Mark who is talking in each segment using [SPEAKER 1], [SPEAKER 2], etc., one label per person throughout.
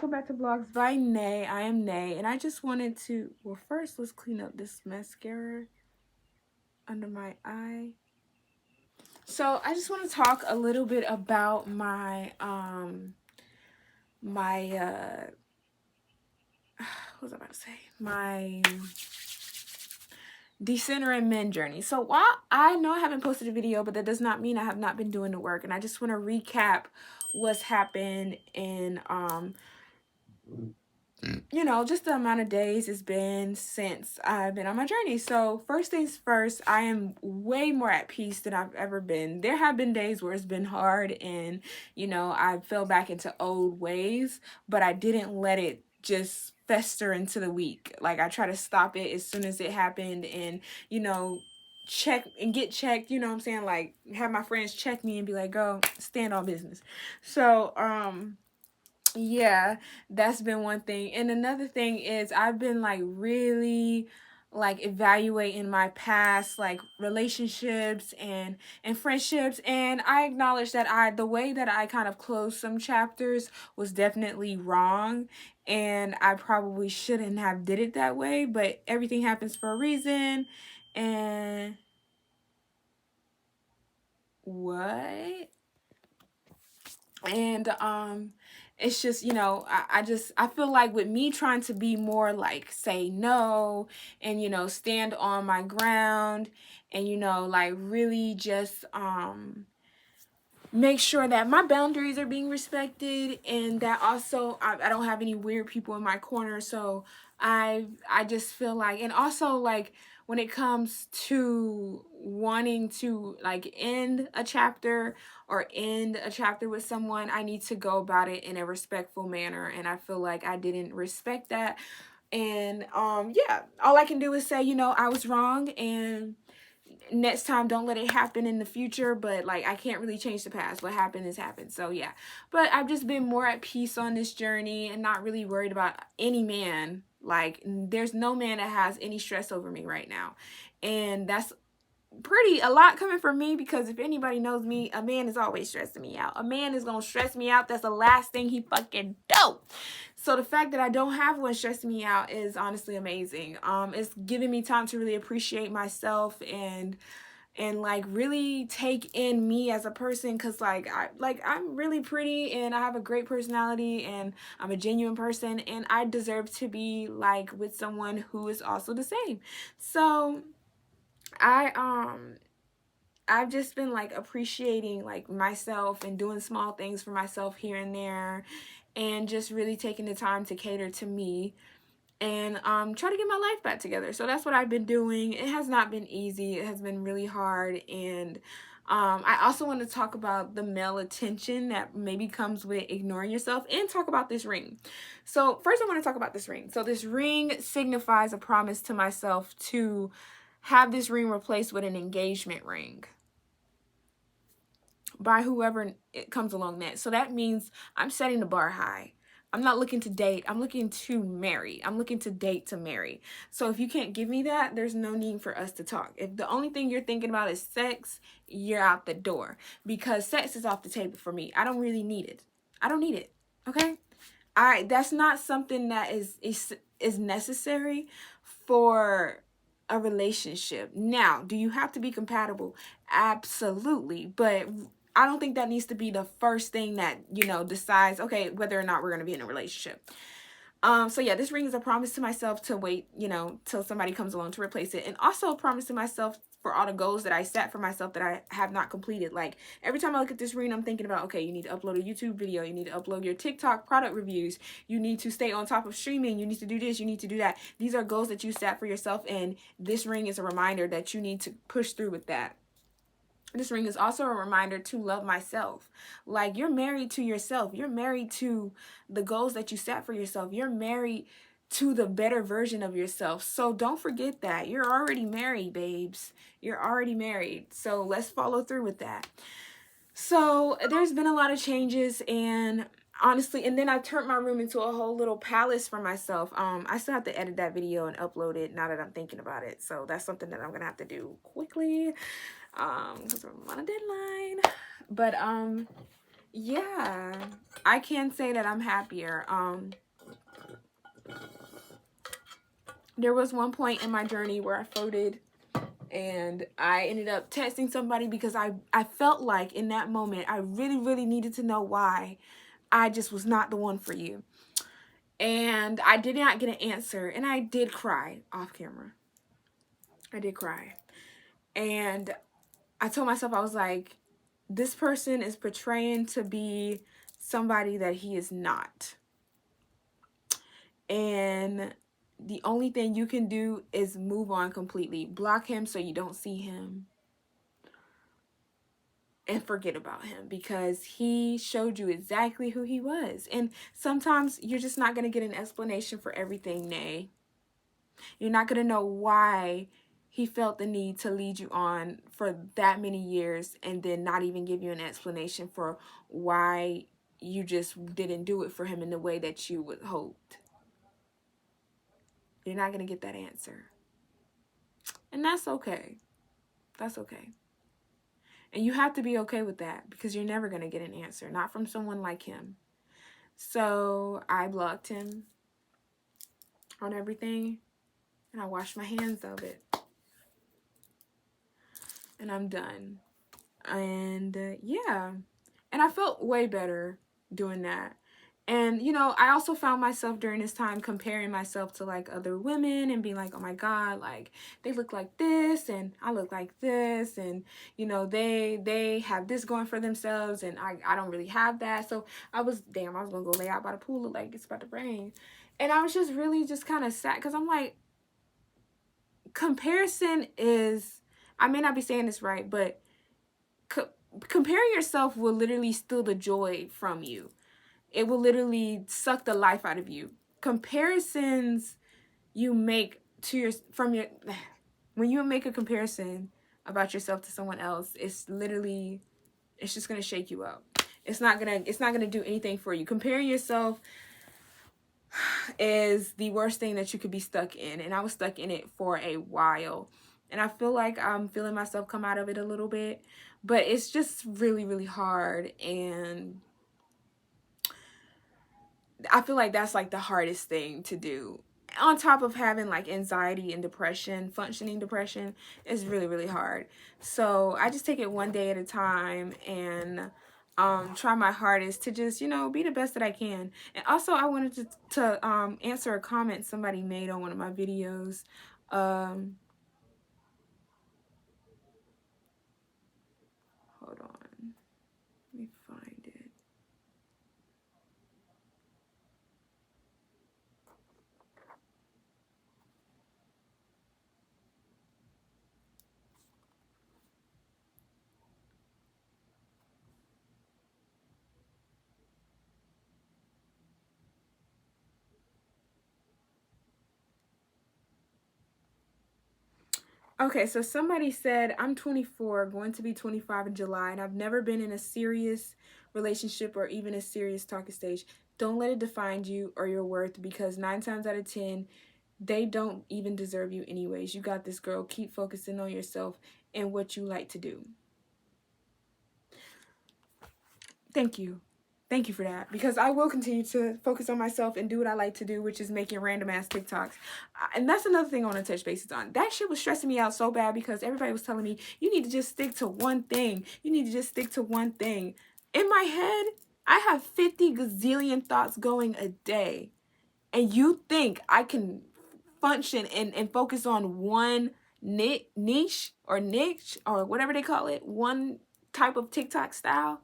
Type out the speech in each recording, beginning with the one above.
[SPEAKER 1] welcome back to Vlogs by Nay. I am Nay, and I just wanted to, well, first let's clean up this mascara under my eye. So I just want to talk a little bit about my what was I about to say? My Decentering men journey. So while I know I haven't posted a video, but that does not mean I have not been doing the work, and I just want to recap what's happened in you know, just the amount of days it's been since I've been on my journey. So first things first, I am way more at peace than I've ever been. There have been days where it's been hard and, you know, I fell back into old ways, but I didn't let it just fester into the week. Like, I try to stop it as soon as it happened and, you know, check and get checked, you know what I'm saying? Like, have my friends check me and be like, girl, stand on business. So, yeah, that's been one thing. And another thing is I've been like really like evaluating my past like relationships and friendships, and I acknowledge that the way that I kind of closed some chapters was definitely wrong, and I probably shouldn't have did it that way, but everything happens for a reason. And what? And it's just, you know, I feel like with me trying to be more like say no and, you know, stand on my ground and, you know, like really just make sure that my boundaries are being respected, and that also I don't have any weird people in my corner. So I just feel like, and also like when it comes to wanting to like end a chapter or end a chapter with someone, I need to go about it in a respectful manner, and I feel like I didn't respect that. And yeah, all I can do is say, you know, I was wrong, and next time don't let it happen in the future. But like, I can't really change the past. What happened has happened. So yeah, but I've just been more at peace on this journey and not really worried about any man. Like, there's no man that has any stress over me right now, and that's pretty a lot coming from me, because if anybody knows me, a man is always stressing me out. A man is gonna stress me out. That's the last thing he fucking do. So the fact that I don't have one stressing me out is honestly amazing. It's giving me time to really appreciate myself and like really take in me as a person, because I'm really pretty and I have a great personality and I'm a genuine person, and I deserve to be like with someone who is also the same. So I've just been like appreciating like myself and doing small things for myself here and there, and just really taking the time to cater to me and try to get my life back together. So that's what I've been doing. It has not been easy. It has been really hard. And I also want to talk about the male attention that maybe comes with ignoring yourself, and talk about this ring. So first I want to talk about this ring. So this ring signifies a promise to myself to have this ring replaced with an engagement ring by whoever it comes along next. So that means I'm setting the bar high. I'm not looking to date. I'm looking to marry. I'm looking to date to marry. So if you can't give me that, there's no need for us to talk. If the only thing you're thinking about is sex, you're out the door, because sex is off the table for me. I don't really need it. I don't need it. Okay? That's not something that is necessary for a relationship. Now, do you have to be compatible? Absolutely. But I don't think that needs to be the first thing that, you know, decides, okay, whether or not we're going to be in a relationship. So yeah, this ring is a promise to myself to wait, you know, till somebody comes along to replace it. And also a promise to myself for all the goals that I set for myself that I have not completed. Like, every time I look at this ring, I'm thinking about, okay, you need to upload a YouTube video. You need to upload your TikTok product reviews. You need to stay on top of streaming. You need to do this. You need to do that. These are goals that you set for yourself. And this ring is a reminder that you need to push through with that. This ring is also a reminder to love myself. Like, you're married to yourself. You're married to the goals that you set for yourself. You're married to the better version of yourself. So don't forget that. You're already married, babes. You're already married. So let's follow through with that. So there's been a lot of changes, and honestly, and then I turned my room into a whole little palace for myself. I still have to edit that video and upload it now that I'm thinking about it. So that's something that I'm gonna have to do quickly, because I'm on a deadline. But Yeah, I can say that I'm happier. There was one point in my journey where I floated and I ended up texting somebody because I felt like in that moment I really, really needed to know why I just was not the one for you. And I did not get an answer, and I did cry off camera. I did cry. And I told myself, I was like, this person is portraying to be somebody that he is not. And the only thing you can do is move on completely. Block him so you don't see him. And forget about him because he showed you exactly who he was. And sometimes you're just not going to get an explanation for everything, Nay. You're not going to know why he felt the need to lead you on for that many years and then not even give you an explanation for why you just didn't do it for him in the way that you would hoped. You're not going to get that answer. And that's okay. That's okay. And you have to be okay with that because you're never going to get an answer, not from someone like him. So I blocked him on everything and I washed my hands of it. And I'm done. And yeah. And I felt way better doing that. And, you know, I also found myself during this time comparing myself to like other women and being like, oh my God, like they look like this and I look like this. And, you know, they have this going for themselves and I don't really have that. So I was going to go lay out by the pool, look like it's about to rain. And I was just really just kind of sad because I'm like, comparison is, I may not be saying this right, but comparing yourself will literally steal the joy from you. It will literally suck the life out of you. Comparisons you make to your from your when you make a comparison about yourself to someone else, it's just gonna shake you up. It's not gonna do anything for you. Comparing yourself is the worst thing that you could be stuck in, and I was stuck in it for a while. And I feel like I'm feeling myself come out of it a little bit, but it's just really, really hard. And I feel like that's like the hardest thing to do. On top of having like anxiety and depression, functioning depression is really, really hard. So I just take it one day at a time and try my hardest to just, you know, be the best that I can. And also I wanted to answer a comment somebody made on one of my videos. Hold on. Let me find it. Okay, so somebody said, I'm 24, going to be 25 in July, and I've never been in a serious relationship or even a serious talking stage. Don't let it define you or your worth because 9 times out of 10, they don't even deserve you anyways. You got this, girl. Keep focusing on yourself and what you like to do. Thank you. Thank you for that, because I will continue to focus on myself and do what I like to do, which is making random ass TikToks. And that's another thing I want to touch bases on. That shit was stressing me out so bad because everybody was telling me, you need to just stick to one thing. You need to just stick to one thing. In my head, I have 50 gazillion thoughts going a day. And you think I can function and focus on one niche or whatever they call it, one type of TikTok style?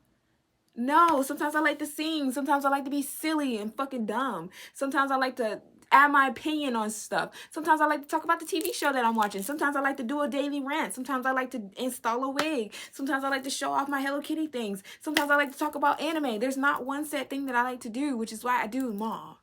[SPEAKER 1] No, sometimes I like to sing. Sometimes I like to be silly and fucking dumb. Sometimes I like to add my opinion on stuff. Sometimes I like to talk about the TV show that I'm watching. Sometimes I like to do a daily rant. Sometimes I like to install a wig. Sometimes I like to show off my Hello Kitty things. Sometimes I like to talk about anime. There's not one set thing that I like to do, which is why I do them all.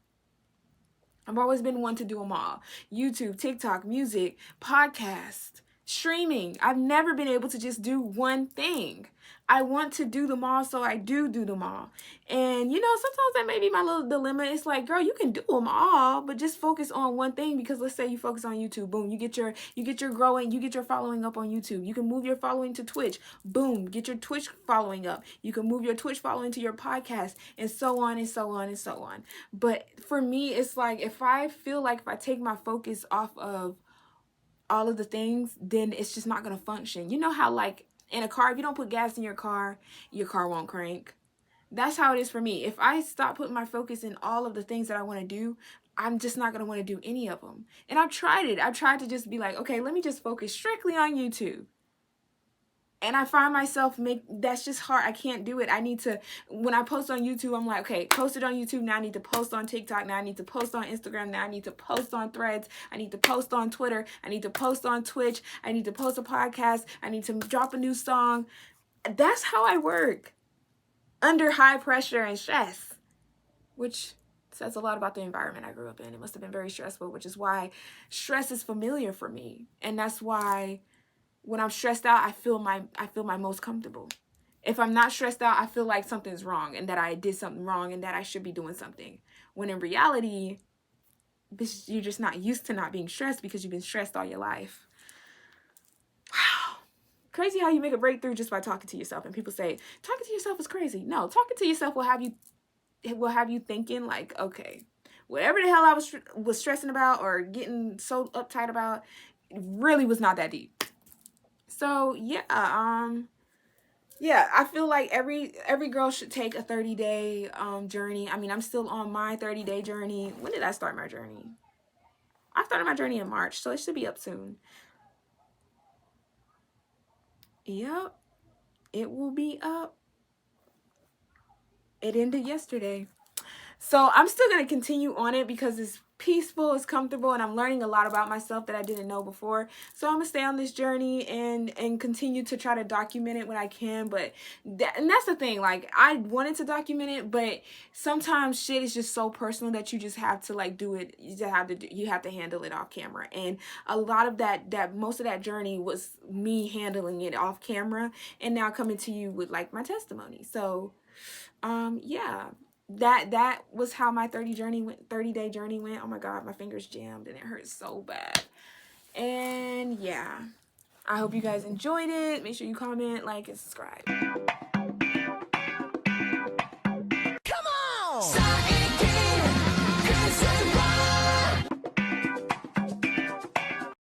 [SPEAKER 1] I've always been one to do them all. YouTube, TikTok, music, podcast, Streaming. I've never been able to just do one thing. I want to do them all, so I do them all. And you know, sometimes that may be my little dilemma. It's like, girl, you can do them all, but just focus on one thing. Because let's say you focus on YouTube, boom, you get your growing, you get your following up on YouTube. You can move your following to Twitch, boom, get your Twitch following up. You can move your Twitch following to your podcast, and so on and so on and so on. But for me, it's like if I feel like if I take my focus off of all of the things, then it's just not going to function. You know how like in a car, if you don't put gas in your car won't crank. That's how it is for me. If I stop putting my focus in all of the things that I want to do, I'm just not going to want to do any of them. And I've tried it. I've tried to just be like, okay, let me just focus strictly on YouTube. And I find myself that's just hard. I can't do it. I need to, when I post on YouTube, I'm like, okay, post it on YouTube. Now I need to post on TikTok. Now I need to post on Instagram. Now I need to post on Threads. I need to post on Twitter. I need to post on Twitch. I need to post a podcast. I need to drop a new song. That's how I work under high pressure and stress, which says a lot about the environment I grew up in. It must have been very stressful, which is why stress is familiar for me. And that's why when I'm stressed out, I feel my most comfortable. If I'm not stressed out, I feel like something's wrong and that I did something wrong and that I should be doing something. When in reality, you're just not used to not being stressed because you've been stressed all your life. Wow. Crazy how you make a breakthrough just by talking to yourself. And people say, talking to yourself is crazy. No, talking to yourself will have you thinking like, okay, whatever the hell I was stressing about or getting so uptight about, it really was not that deep. So yeah, I feel like every girl should take a 30-day journey. I mean, I'm still on my 30-day journey. When did I start my journey? I started my journey in March, so it should be up soon. Yep, it will be up. It ended yesterday. So I'm still going to continue on it because it's peaceful, it's comfortable, and I'm learning a lot about myself that I didn't know before. So I'm going to stay on this journey and continue to try to document it when I can. But that's the thing. Like, I wanted to document it, but sometimes shit is just so personal that you just have to like do it. You have to handle it off camera. And a lot of most of that journey was me handling it off camera and now coming to you with like my testimony. So yeah, that was how my 30-day journey went. Oh my God, my fingers jammed and it hurts so bad. And yeah, I hope you guys enjoyed it. Make sure you comment, like, and subscribe. Come on!